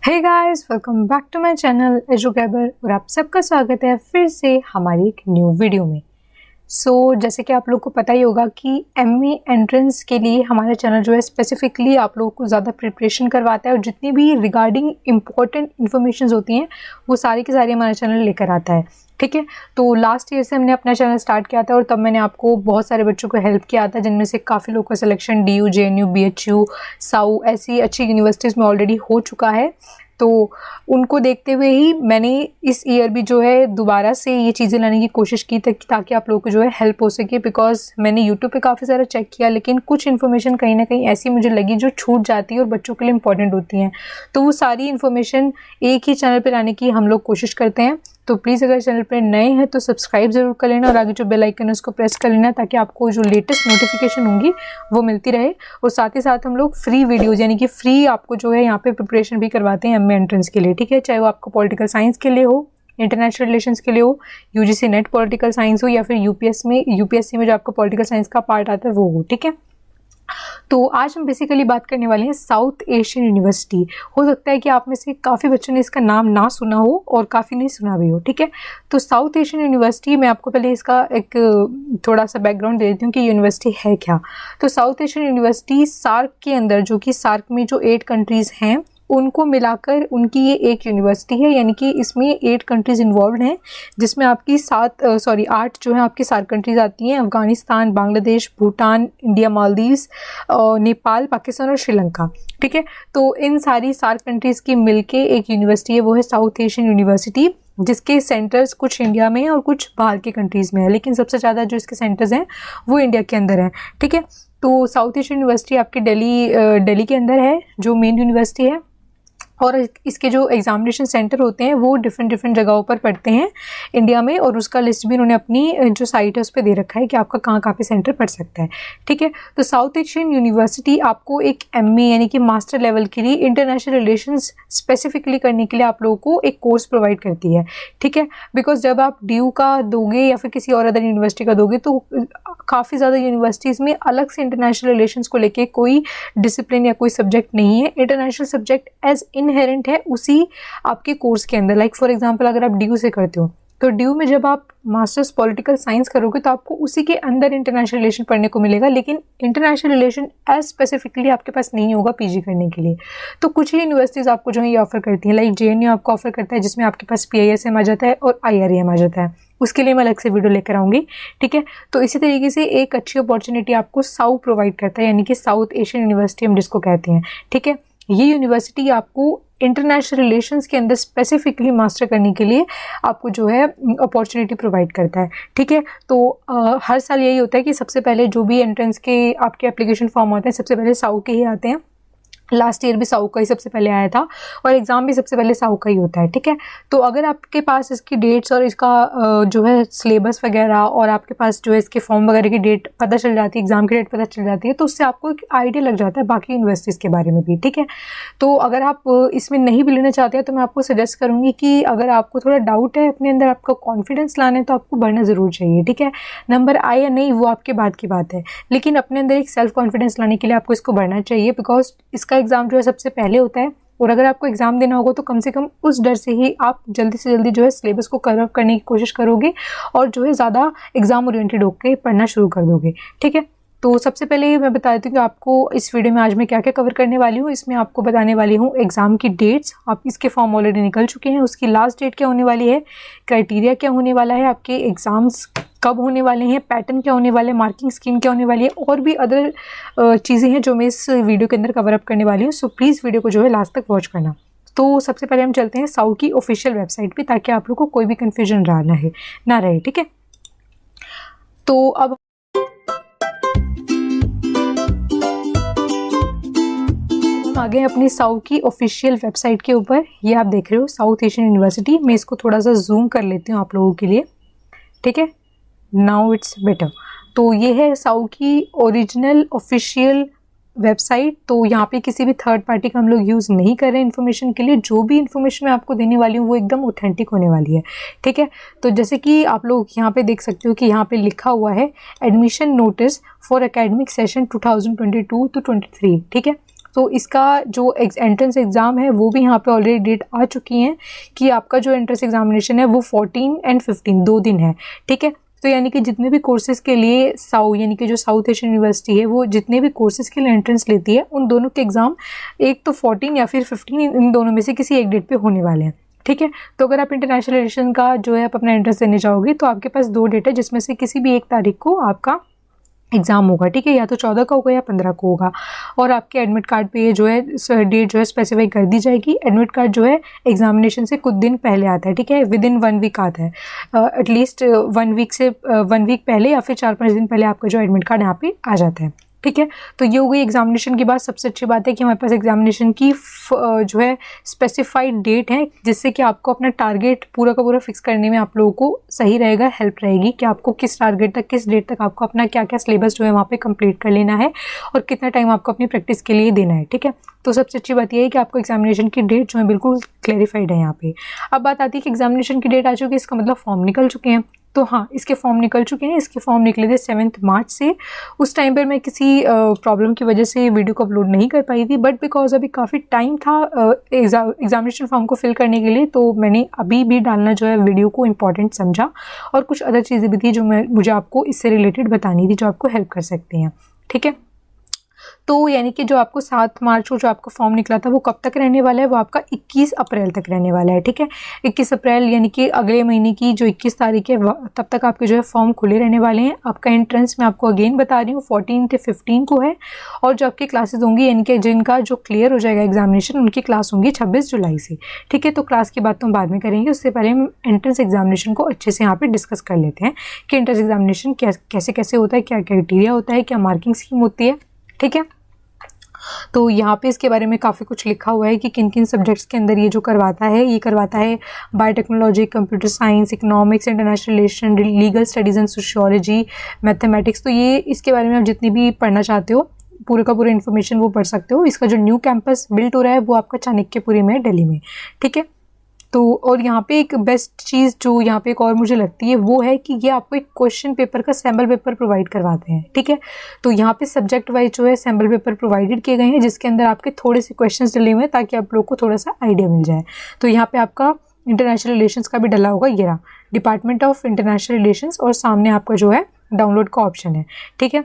Hey guys, welcome back to my channel Educable और आप सबका स्वागत है फिर से हमारी एक न्यू वीडियो में। जैसे कि आप लोग को पता ही होगा कि एमए एंट्रेंस के लिए हमारा चैनल जो है स्पेसिफिकली आप लोगों को ज़्यादा प्रिपरेशन करवाता है और जितनी भी रिगार्डिंग इम्पोर्टेंट इन्फॉर्मेशन होती हैं वो सारी की सारी हमारा चैनल लेकर आता है। ठीक है, तो लास्ट ईयर से हमने अपना चैनल स्टार्ट किया था और तब मैंने आपको बहुत सारे बच्चों को हेल्प किया था, जिनमें से काफ़ी लोगों का सिलेक्शन DU, JNU, BHU, साउ ऐसी अच्छी यूनिवर्सिटीज़ में ऑलरेडी हो चुका है। तो उनको देखते हुए ही मैंने इस ईयर भी जो है दोबारा से ये चीज़ें लाने की कोशिश की ताकि आप लोगों को जो है हेल्प हो सके। बिकॉज मैंने यूट्यूब पे काफ़ी सारा चेक किया, लेकिन कुछ इन्फॉर्मेशन कहीं ना कहीं ऐसी मुझे लगी जो छूट जाती है और बच्चों के लिए इंपॉर्टेंट होती हैं। तो वो सारी इन्फॉर्मेशन एक ही चैनल पे लाने की हम लोग कोशिश करते हैं। तो प्लीज़ अगर चैनल पर नए हैं तो सब्सक्राइब ज़रूर कर लेना और आगे जो बेल आइकन है उसको प्रेस कर लेना ताकि आपको जो लेटेस्ट नोटिफिकेशन होंगी वो मिलती रहे। और साथ ही साथ हम लोग फ्री वीडियोज़ यानी कि फ्री आपको जो है यहाँ पे प्रिपरेशन भी करवाते हैं एमए एंट्रेंस के लिए। ठीक है, चाहे वो आपको पॉलिटिकल साइंस के लिए हो, इंटरनेशनल रिलेशंस के लिए हो, UGC नेट पॉलिटिकल साइंस हो, या फिर यूपीएससी में जो आपको पॉलिटिकल साइंस का पार्ट आता है वो हो। ठीक है, तो आज हम बेसिकली बात करने वाले हैं साउथ एशियन यूनिवर्सिटी। हो सकता है कि आप में से काफ़ी बच्चों ने इसका नाम ना सुना हो और काफ़ी नहीं सुना भी हो। ठीक है, तो साउथ एशियन यूनिवर्सिटी, मैं आपको पहले इसका एक थोड़ा सा बैकग्राउंड दे देती हूँ कि यूनिवर्सिटी है क्या। तो साउथ एशियन यूनिवर्सिटी सार्क के अंदर, जो कि सार्क में जो 8 कंट्रीज़ हैं उनको मिलाकर उनकी ये एक यूनिवर्सिटी है, यानी कि इसमें 8 कंट्रीज़ इन्वॉल्व हैं, जिसमें आपकी 8 जो है आपकी सार्क कंट्रीज़ आती हैं: अफगानिस्तान, बांग्लादेश, भूटान, इंडिया, मालदीव्स, नेपाल, पाकिस्तान और श्रीलंका। ठीक है, तो इन सारी सार्क कंट्रीज़ की मिलके एक यूनिवर्सिटी है, वो है साउथ एशियन यूनिवर्सिटी, जिसके सेंटर्स कुछ इंडिया में हैं और कुछ बाहर के कंट्रीज़ में है, लेकिन सबसे ज़्यादा जो इसके सेंटर्स हैं वो इंडिया के अंदर हैं। ठीक है, तो साउथ एशियन यूनिवर्सिटी आपकी दिल्ली के अंदर है, जो मेन यूनिवर्सिटी है, और इसके जो एग्जामिनेशन सेंटर होते हैं वो डिफरेंट जगहों पर पड़ते हैं इंडिया में, और उसका लिस्ट भी उन्होंने अपनी जो साइट है उस पर दे रखा है कि आपका कहाँ पे सेंटर पड़ सकता है। ठीक है, तो साउथ एशियन यूनिवर्सिटी आपको एक MA यानी कि मास्टर लेवल के लिए इंटरनेशनल रिलेशंस स्पेसिफिकली करने के लिए आप लोगों को एक कोर्स प्रोवाइड करती है। ठीक है, बिकॉज जब आप DU का दोगे या फिर किसी और अदर यूनिवर्सिटी का दोगे तो काफ़ी ज़्यादा यूनिवर्सिटीज़ में अलग से इंटरनेशनल रिलेशंस को लेके कोई डिसिप्लिन या कोई सब्जेक्ट नहीं है। इंटरनेशनल सब्जेक्ट एज इनहेरेंट है उसी आपके कोर्स के अंदर। लाइक फॉर एग्जांपल, अगर आप DU से करते हो तो DU में जब आप मास्टर्स पॉलिटिकल साइंस करोगे तो आपको उसी के अंदर इंटरनेशनल रिलेशन पढ़ने को मिलेगा, लेकिन इंटरनेशनल रिलेशन एज स्पेसिफिकली आपके पास नहीं होगा PG करने के लिए। तो कुछ ही यूनिवर्सिटीज़ आपको जो है ये ऑफर करती हैं, लाइक JNU आपको ऑफर करता है, जिसमें आपके पास PISM आ जाता है और IRAM आ जाता है। उसके लिए मैं अलग से वीडियो लेकर आऊँगी। ठीक है, तो इसी तरीके से एक अच्छी अपॉर्चुनिटी आपको साउ प्रोवाइड करता है, यानी कि साउथ एशियन यूनिवर्सिटी हम जिसको कहते हैं। ठीक है, ये यूनिवर्सिटी आपको इंटरनेशनल रिलेशंस के अंदर स्पेसिफिकली मास्टर करने के लिए आपको जो है अपॉर्चुनिटी प्रोवाइड करता है। ठीक है, तो हर साल यही होता है कि सबसे पहले जो भी एंट्रेंस के आपके एप्लीकेशन फॉर्म आते हैं सबसे पहले साउ के ही आते हैं। लास्ट ईयर भी साउ का ही सबसे पहले आया था और एग्ज़ाम भी सबसे पहले साउ का ही होता है। ठीक है, तो अगर आपके पास इसकी डेट्स और इसका जो है सिलेबस वगैरह और आपके पास जो है इसके फॉर्म वगैरह की डेट पता चल जाती है, एग्ज़ाम की डेट पता चल जाती है, तो उससे आपको एक आइडिया लग जाता है बाकी यूनिवर्सिटीज़ के बारे में भी। ठीक है, तो अगर आप इसमें नहीं भी लेना चाहते हैं तो मैं आपको सजेस्ट करूँगी कि अगर आपको थोड़ा डाउट है अपने अंदर, आपका कॉन्फिडेंस लाना है, तो आपको बढ़ना ज़रूर चाहिए। ठीक है, नंबर आए या नहीं वो आपके बाद की बात है, लेकिन अपने अंदर एक सेल्फ कॉन्फिडेंस लाने के लिए आपको इसको बढ़ना चाहिए, बिकॉज इसका एग्ज़ाम जो है सबसे पहले होता है। और अगर आपको एग्ज़ाम देना होगा तो कम से कम उस डर से ही आप जल्दी से जल्दी जो है सिलेबस को कवर अप करने की कोशिश करोगे और जो है ज़्यादा एग्ज़ाम ओरिएंटेड होकर पढ़ना शुरू कर दोगे। ठीक है, तो सबसे पहले मैं बता देती हूँ कि आपको इस वीडियो में आज मैं क्या क्या कवर करने वाली हूँ। इसमें आपको बताने वाली हूँ एग्ज़ाम की डेट्स, आप इसके फॉर्म ऑलरेडी निकल चुके हैं, उसकी लास्ट डेट क्या होने वाली है, क्राइटेरिया क्या होने वाला है, आपके एग्ज़ाम्स कब होने वाले हैं, पैटर्न क्या होने वाले हैं, मार्किंग स्कीम क्या होने वाली है, और भी अदर चीज़ें हैं जो मैं इस वीडियो के अंदर कवर अप करने वाली हूँ। सो प्लीज़ वीडियो को जो है लास्ट तक वॉच करना। तो सबसे पहले हम चलते हैं साउ की ऑफिशियल वेबसाइट पे, ताकि आप लोग को कोई भी कन्फ्यूजन ना रहे। ठीक है, तो अब आ गए अपनी साउ की ऑफिशियल वेबसाइट के ऊपर। ये आप देख रहे हो साउथ एशियन यूनिवर्सिटी। मैं इसको थोड़ा सा जूम कर लेती हूँ आप लोगों के लिए। ठीक है, नाउ इट्स बेटर। तो ये है साउ की ओरिजिनल ऑफिशियल वेबसाइट। तो यहाँ पे किसी भी थर्ड पार्टी का हम लोग यूज़ नहीं कर रहे हैं इन्फॉर्मेशन के लिए। जो भी इन्फॉर्मेशन मैं आपको देने वाली हूँ वो एकदम ऑथेंटिक होने वाली है। ठीक है, तो जैसे कि आप लोग यहाँ पे देख सकते हो कि यहाँ पे लिखा हुआ है admission notice for academic session 2022 to 23। ठीक है, तो इसका जो एंट्रेंस एग्ज़ाम है वो भी यहाँ पे ऑलरेडी डेट आ चुकी है कि आपका जो एंट्रेंस एग्जामिनेशन है वो 14 and 15 2 दिन है, ठीक है। तो यानी कि जितने भी कोर्सेज़ के लिए यानी कि जो साउथ एशियन यूनिवर्सिटी है वो जितने भी कोर्सेज़ के लिए एंट्रेंस लेती है उन दोनों के एग्ज़ाम एक तो 14 या फिर 15 इन दोनों में से किसी एक डेट पे होने वाले हैं, ठीक है। तो अगर आप इंटरनेशनल रिलेशन का जो है आप अपना एंट्रेंस देने जाओगे तो आपके पास 2 डेट है जिसमें से किसी भी एक तारीख को आपका एग्ज़ाम होगा, ठीक है। या तो 14 का होगा या 15 को होगा। और आपके एडमिट कार्ड पे ये जो है डेट जो है स्पेसिफाई कर दी जाएगी। एडमिट कार्ड जो है एग्जामिनेशन से कुछ दिन पहले आता है, ठीक है, विदिन 1 वीक आता है, एटलीस्ट 1 वीक पहले या फिर 4-5 दिन पहले आपका जो एडमिट कार्ड यहाँ पे आ जाता है, ठीक है। तो ये हो गई एग्जामिनेशन की बात। सबसे अच्छी बात है कि हमारे पास एग्जामिनेशन की जो है स्पेसिफाइड डेट है जिससे कि आपको अपना टारगेट पूरा का पूरा फिक्स करने में आप लोगों को सही रहेगा, हेल्प रहेगी कि आपको किस टारगेट तक, किस डेट तक आपको अपना क्या क्या सिलेबस जो है वहाँ पे कंप्लीट कर लेना है और कितना टाइम आपको अपनी प्रैक्टिस के लिए देना है, ठीक है। तो सबसे अच्छी बात यह है कि आपको एग्जामिनेशन की डेट जो है बिल्कुल क्लैरिफाइड है यहाँ पे। अब बात आती है कि एग्जामिनेशन की डेट आ चुकी है, इसका मतलब फॉर्म निकल चुके हैं। तो हाँ, इसके फॉर्म निकल चुके हैं। इसके फॉर्म निकले थे 7 मार्च से। उस टाइम पर मैं किसी प्रॉब्लम की वजह से वीडियो को अपलोड नहीं कर पाई थी, बट बिकॉज अभी काफ़ी टाइम था एग्जामिनेशन फॉर्म को फिल करने के लिए, तो मैंने अभी भी डालना जो है वीडियो को इम्पॉर्टेंट समझा। और कुछ अदर चीज़ें भी थी जो मुझे आपको इससे रिलेटेड बतानी थी, जो आपको हेल्प कर सकती हैं, ठीक है। तो यानी कि जो आपको 7 मार्च को जो आपका फॉर्म निकला था वो कब तक रहने वाला है, वो आपका 21 अप्रैल तक रहने वाला है, ठीक है। 21 अप्रैल यानी कि अगले महीने की जो 21 तारीख है तब तक आपके जो है फॉर्म खुले रहने वाले हैं। आपका एंट्रेंस मैं आपको अगेन बता रही हूँ 14 से 15 को है। और जो आपकी क्लासेस होंगी यानी कि जिनका जो क्लियर हो जाएगा एग्जामिनेशन उनकी क्लास होंगी 26 जुलाई से, ठीक है। तो क्लास की बात तो हम बाद में करेंगे, उससे पहले हम एंट्रेंस एग्जामिनेशन को अच्छे से यहाँ पर डिस्कस कर लेते हैं कि एंट्रेंस एग्जामिनेशन कैसे कैसे होता है, क्या क्राइटेरिया होता है, क्या मार्किंग स्कीम होती है, ठीक है। तो यहाँ पे इसके बारे में काफ़ी कुछ लिखा हुआ है कि किन किन सब्जेक्ट्स के अंदर ये जो करवाता है, ये करवाता है biotechnology, computer science, economics, international relation, legal studies and sociology, mathematics. तो ये इसके बारे में आप जितनी भी पढ़ना चाहते हो पूरे का पूरा इन्फॉर्मेशन वो पढ़ सकते हो। इसका जो न्यू कैंपस बिल्ट हो रहा है वो आपका चाणक्यपुरी में है, दिल्ली में, ठीक है। तो और यहाँ पे एक बेस्ट चीज़ जो यहाँ पे एक और मुझे लगती है वो है कि ये आपको एक क्वेश्चन पेपर का सैम्पल पेपर प्रोवाइड करवाते हैं, ठीक है। तो यहाँ पे सब्जेक्ट वाइज जो है सैम्पल पेपर प्रोवाइडेड किए गए हैं जिसके अंदर आपके थोड़े से क्वेश्चंस डले हुए हैं ताकि आप लोग को थोड़ा सा आइडिया मिल जाए। तो यहाँ पे आपका इंटरनेशनल रिलेशंस का भी डला होगा, ये रहा डिपार्टमेंट ऑफ इंटरनेशनल रिलेशंस, और सामने आपका जो है डाउनलोड का ऑप्शन है, ठीक है।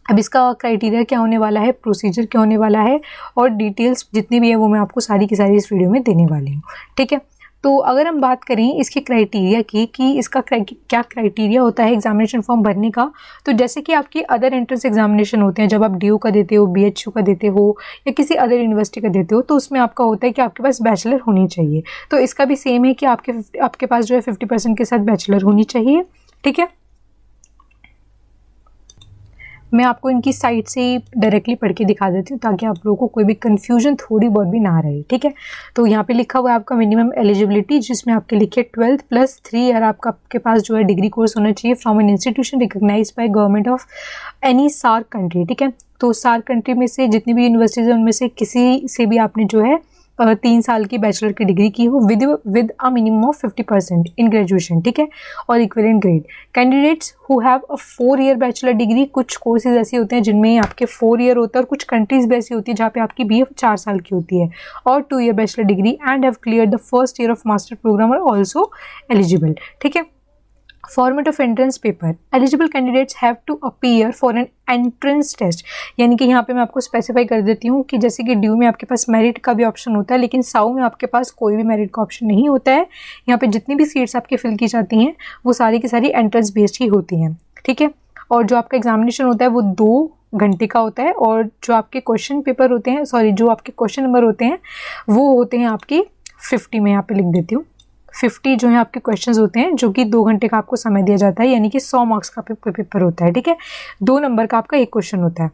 अब इसका क्राइटेरिया क्या होने वाला है, प्रोसीजर क्या होने वाला है और डिटेल्स जितनी भी है वो मैं आपको सारी की सारी इस वीडियो में देने वाली हूँ, ठीक है। तो अगर हम बात करें इसके क्राइटेरिया की कि इसका क्या क्राइटेरिया होता है एग्जामिनेशन फॉर्म भरने का, तो जैसे कि आपके अदर एंट्रेंस एग्जामिनेशन होते हैं, जब आप DU का देते हो, BHU का देते हो या किसी अदर यूनिवर्सिटी का देते हो, तो उसमें आपका होता है कि आपके पास बैचलर होनी चाहिए। तो इसका भी सेम है कि आपके पास जो है 50% के साथ बैचलर होनी चाहिए, ठीक है। मैं आपको इनकी साइट से डायरेक्टली पढ़ के दिखा देती हूँ ताकि आप लोगों को कोई भी कन्फ्यूजन थोड़ी बहुत भी ना रहे, ठीक है। तो यहाँ पे लिखा हुआ है आपका मिनिमम एलिजिबिलिटी, जिसमें आपके लिखे 12th + 3 ईयर आपके पास जो है डिग्री कोर्स होना चाहिए from an institution recognized by government of any SAARC country, ठीक है। तो सार्क कंट्री में से जितनी भी यूनिवर्सिटीज़ हैं उनमें से किसी से भी आपने जो है 3 साल की बैचलर की डिग्री की हो with a minimum of 50% in graduation, ठीक है, और equivalent grade. Candidates who have a 4 year bachelor degree, कुछ कोर्सेज ऐसे होते हैं जिनमें आपके 4 ईयर होता है और कुछ कंट्रीज भी ऐसी होती है जहाँ पे आपकी BA 4 साल की होती है, और 2 year bachelor degree and have clear the first year of master program are also eligible, ठीक है। Format of entrance paper, eligible candidates have to appear for an entrance test, यानी कि यहाँ पे मैं आपको स्पेसिफाई कर देती हूँ कि जैसे कि DU में आपके पास मेरिट का भी ऑप्शन होता है, लेकिन साउ में आपके पास कोई भी मेरिट का ऑप्शन नहीं होता है। यहाँ पे जितनी भी सीट्स आपकी फिल की जाती हैं वो सारी की सारी एंट्रेंस बेस्ड ही होती हैं, ठीक है। और जो आपका एग्जामिनेशन होता है वो 2 घंटे का होता है, और जो आपके क्वेश्चन पेपर होते हैं, जो आपके क्वेश्चन नंबर होते हैं वो होते हैं आपकी 50 में यहाँ पे लिख देती हूँ 50 जो है आपके क्वेश्चंस होते हैं, जो कि 2 घंटे का आपको समय दिया जाता है, यानी कि 100 मार्क्स का पेपर होता है, ठीक है। 2 नंबर का आपका एक क्वेश्चन होता है।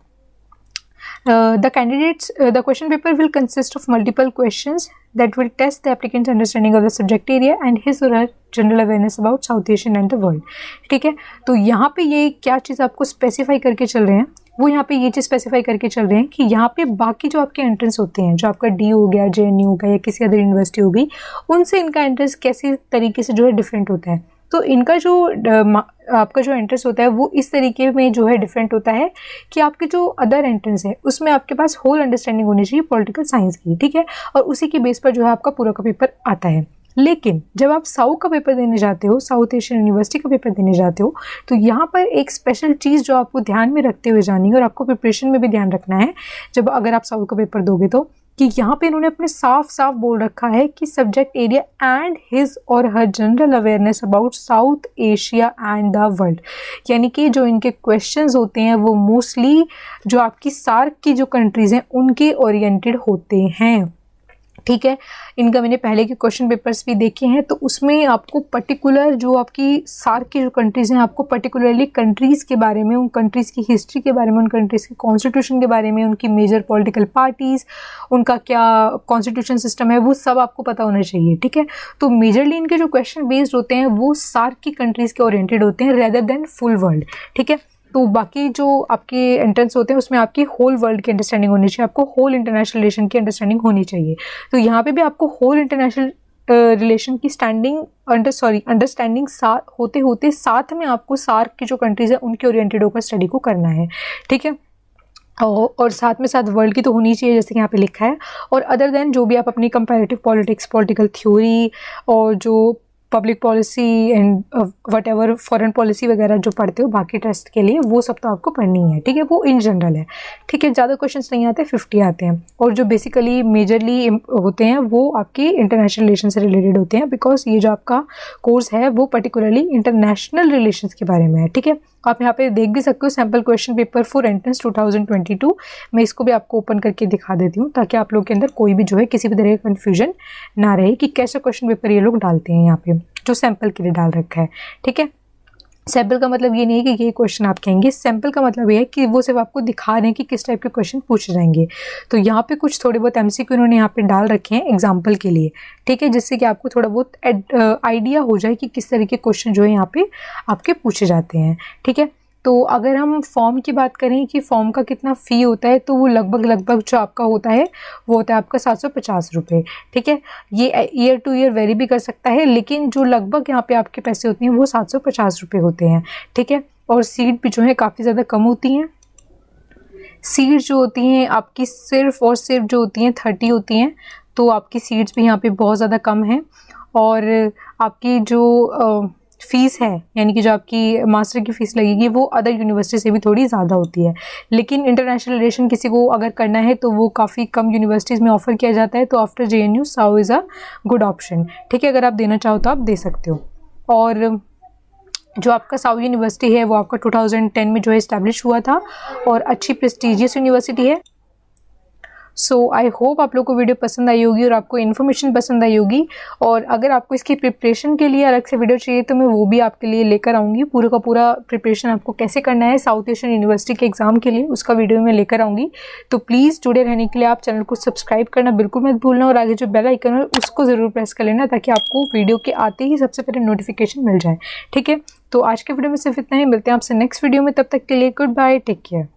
The question paper will consist of multiple questions that will test the applicant's understanding of the subject area and his or her general awareness about south Asian and the world, ठीक है। तो यहाँ पे ये क्या चीज़ आपको स्पेसिफाई करके चल रहे हैं, वो यहाँ पे ये चीज़ स्पेसिफाई करके चल रहे हैं कि यहाँ पे बाकी जो आपके एंट्रेंस होते हैं, जो आपका DU हो गया, JNU हो गया या किसी अदर यूनिवर्सिटी हो गई, उनसे इनका एंट्रेंस कैसी तरीके से जो है डिफरेंट होता है। तो इनका जो आपका जो एंट्रेंस होता है वो इस तरीके में जो है डिफरेंट होता है कि आपके जो अदर एंट्रेंस है उसमें आपके पास होल अंडरस्टैंडिंग होनी चाहिए पॉलिटिकल साइंस की, ठीक है, और उसी के बेस पर जो है आपका पूरा का पेपर आता है। लेकिन जब आप साउथ का पेपर देने जाते हो, साउथ एशियन यूनिवर्सिटी का पेपर देने जाते हो, तो यहाँ पर एक स्पेशल चीज़ जो आपको ध्यान में रखते हुए जानी है और आपको प्रिपरेशन में भी ध्यान रखना है जब अगर आप साउथ का पेपर दोगे तो, कि यहाँ पे इन्होंने अपने साफ साफ बोल रखा है कि सब्जेक्ट एरिया एंड हिज और her general awareness about South Asia and the world, यानी कि जो इनके क्वेश्चंस होते हैं वो मोस्टली जो आपकी सार्क की जो कंट्रीज़ हैं उनके ओरिएंटेड होते हैं, ठीक है। इनका मैंने पहले के क्वेश्चन पेपर्स भी देखे हैं, तो उसमें आपको पर्टिकुलर जो आपकी सार्क की जो कंट्रीज़ हैं आपको पर्टिकुलरली कंट्रीज़ के बारे में, उन कंट्रीज़ की हिस्ट्री के बारे में, उन कंट्रीज़ के कॉन्स्टिट्यूशन के बारे में, उनकी मेजर पॉलिटिकल पार्टीज़, उनका क्या कॉन्स्टिट्यूशन सिस्टम है, वो सब आपको पता होना चाहिए, ठीक है। तो मेजरली इनके जो क्वेश्चन बेस्ड होते हैं वो सार्क की कंट्रीज़ के ओरिएंटेड होते हैं रेदर देन फुल वर्ल्ड, ठीक है। तो बाकी जो आपके एंट्रेंस होते हैं उसमें आपकी होल वर्ल्ड की अंडरस्टैंडिंग होनी चाहिए, आपको होल इंटरनेशनल रिलेशन की अंडरस्टैंडिंग होनी चाहिए। तो यहाँ पे भी आपको होल इंटरनेशनल रिलेशन की अंडरस्टैंडिंग होते होते साथ में आपको सार्क की जो कंट्रीज़ है उनके ओरिएंटेड होकर स्टडी को करना है, ठीक है। और साथ में साथ वर्ल्ड की तो होनी चाहिए जैसे कि यहाँ पे लिखा है, और अदर देन जो भी आप अपनी कंपैरेटिव पॉलिटिक्स, पॉलिटिकल थ्योरी और जो public policy and what ever foreign policy वगैरह जो पढ़ते हो बाकी टेस्ट के लिए, वो सब तो आपको पढ़नी है, ठीक है। वो इन जनरल है, ठीक है, ज़्यादा क्वेश्चंस नहीं आते, 50 आते हैं, और जो बेसिकली मेजरली होते हैं वो आपके इंटरनेशनल रिलेशन से रिलेटेड होते हैं, बिकॉज ये जो आपका कोर्स है वो पर्टिकुलरली इंटरनेशनल रिलेशंस के बारे में है, ठीक है। आप यहाँ पे देख भी सकते हो sample question paper for entrance 2022, मैं इसको भी आपको ओपन करके दिखा देती हूँ ताकि आप लोग के अंदर कोई भी जो है किसी भी तरह का कन्फ्यूजन ना रहे कि कैसा क्वेश्चन पेपर ये लोग डालते हैं यहाँ पे, जो सैंपल के लिए डाल रखा है, ठीक है। सैंपल का मतलब ये नहीं है कि ये क्वेश्चन आप कहेंगे, सैंपल का मतलब ये है कि वो सिर्फ आपको दिखा रहे हैं कि किस टाइप के क्वेश्चन पूछे जाएंगे। तो यहाँ पे कुछ थोड़े बहुत एमसीक्यू इन्होंने यहाँ पे डाल रखे हैं एग्जाम्पल के लिए, ठीक है, जिससे कि आपको थोड़ा बहुत आइडिया हो जाए कि किस तरह के क्वेश्चन जो है यहाँ पे आपके पूछे जाते हैं, ठीक है। तो अगर हम फॉर्म की बात करें कि फॉर्म का कितना फ़ी होता है, तो वो लगभग जो आपका होता है वो होता है आपका 750 रुपये, ठीक है। ये ईयर टू ईयर वेरी भी कर सकता है, लेकिन जो लगभग यहाँ पे आपके पैसे होते हैं वो 750 रुपये होते हैं, ठीक है। और सीट भी जो है काफ़ी ज़्यादा कम होती हैं, सीट जो होती हैं आपकी सिर्फ और सिर्फ जो होती हैं 30 होती हैं, तो आपकी सीट्स भी यहाँ पे बहुत ज़्यादा कम हैं। और आपकी जो फ़ीस है, यानी कि जो आपकी मास्टर की फ़ीस लगेगी वो अदर यूनिवर्सिटी से भी थोड़ी ज़्यादा होती है, लेकिन इंटरनेशनल रिलेशन किसी को अगर करना है तो वो काफ़ी कम यूनिवर्सिटीज़ में ऑफ़र किया जाता है, तो आफ्टर JNU साउ इज़ अ गुड ऑप्शन, ठीक है। अगर आप देना चाहो तो आप दे सकते हो। और जो आपका साउ यूनिवर्सिटी है वो आपका 2010 में जो है इस्टेब्लिश हुआ था और अच्छी प्रेस्टीजियस यूनिवर्सिटी है। सो आई होप आप लोग को वीडियो पसंद आई होगी और आपको इन्फॉर्मेशन पसंद आई होगी, और अगर आपको इसकी प्रिपरेशन के लिए अलग से वीडियो चाहिए तो मैं वो भी आपके लिए लेकर आऊँगी। पूरा का पूरा प्रिपरेशन आपको कैसे करना है साउथ एशियन यूनिवर्सिटी के एग्ज़ाम के लिए, उसका वीडियो मैं लेकर आऊँगी। तो प्लीज़ जुड़े रहने के लिए आप चैनल को सब्सक्राइब करना बिल्कुल मत भूलना, और आगे जो बेल आइकन है उसको ज़रूर प्रेस कर लेना ताकि आपको वीडियो के आते ही सबसे पहले नोटिफिकेशन मिल जाए, ठीक है। तो आज के वीडियो में सिर्फ इतना ही, मिलते हैं आपसे नेक्स्ट वीडियो में, तब तक के लिए गुड बाय, टेक केयर।